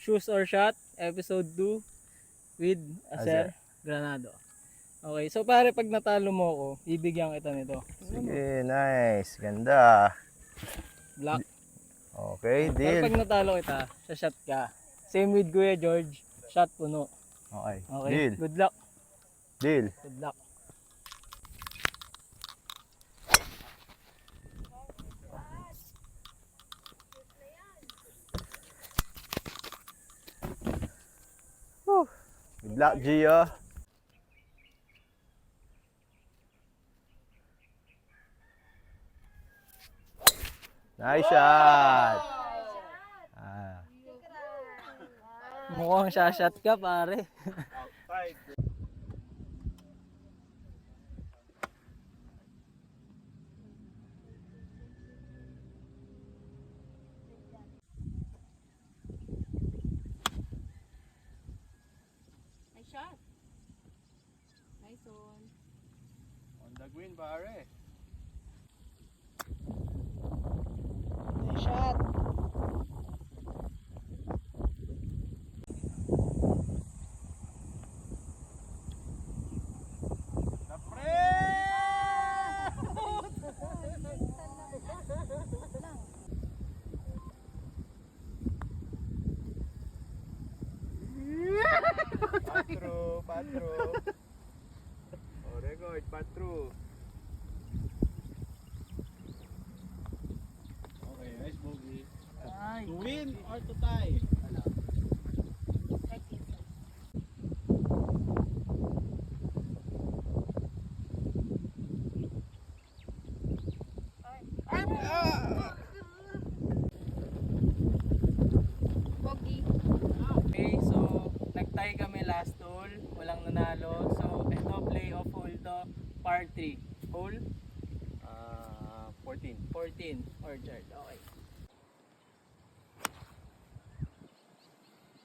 Shoes or Shot, episode 2 with Acer Acer. Granado. Okay, so pare, pag natalo mo ako, bibigyan kita nito. Sige, nice. Ganda. Black. Okay, Pero deal. pag natalo kita, sa shot ka. Same with Kuya George, shot puno. Okay, Okay, deal. good luck. Deal. Good luck. Good luck, Gio. Nice shot. Ah. Mukhang shot ka pare. Nice shot. Nice one. On the green, pare. Nice shot. Patro. Oh, record, patro. Okay, nice bogey. Ay. To win or to tie? Bogey. Okay, so nag-tie kami last hole, walang nanalo. So ito play of hole to, par 3. Hole 14. 14, orchard. Okay.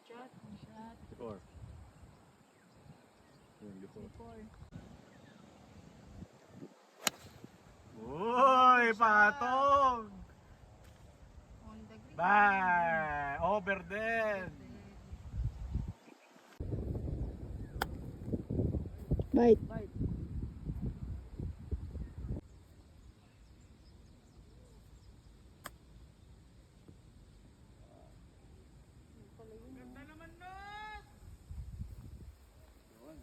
Shot. Shot. Score. Uy, patong! On the green. Bye! Over din! Bite.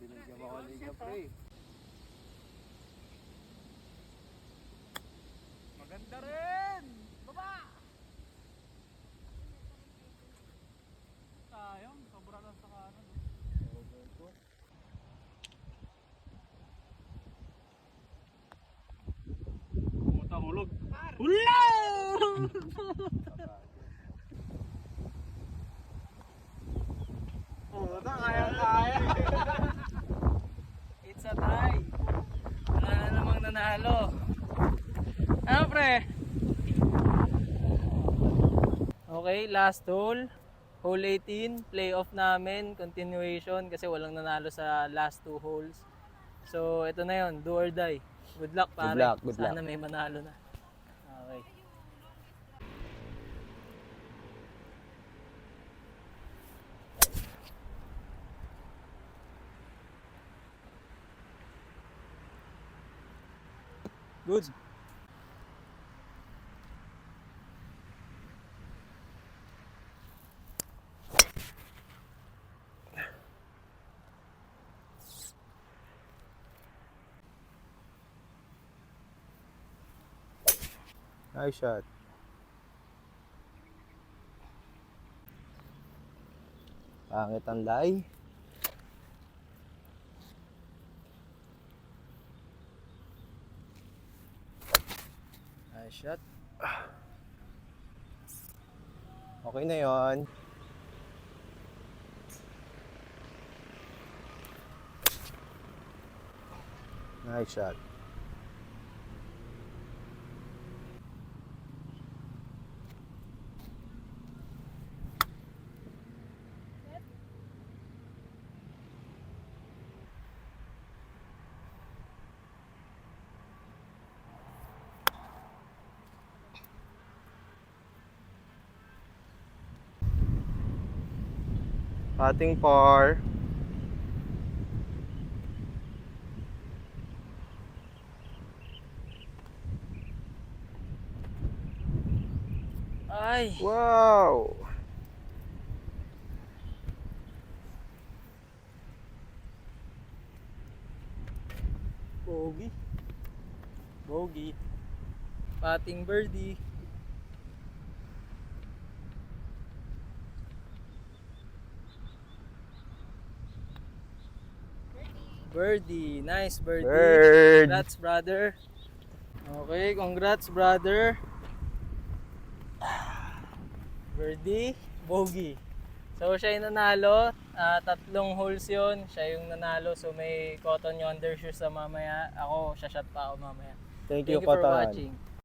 Binigyan mo ako liga, pre. Maganda rin! Baba! Sayang, sobra lang sa kanan. Pumunta hulog. Hula! Puta, kaya-kaya! It's a tie. Wala na namang nanalo. Ano pre? Okay, last hole. Hole 18, playoff namin, continuation kasi walang nanalo sa last 2 holes. So, ito na yon, do or die. Good luck pare. Good Sana luck. may manalo na. Okay. Good. Nice shot. Pangit ang lay. Nice shot. Okay na yon. Nice shot. Putting par. Ay! Wow! Bogey. Bogey. Patting birdie. Birdie. Nice birdie. Bird! Congrats, brother. Okay, congrats, brother. Birdie, bogey. So, siya yung nanalo. Tatlong holes yun. Siya yung nanalo. So, may cotton yonder shoes sa mamaya. Ako, shot pa ako mamaya. Thank Thank you, you for Cotton. watching.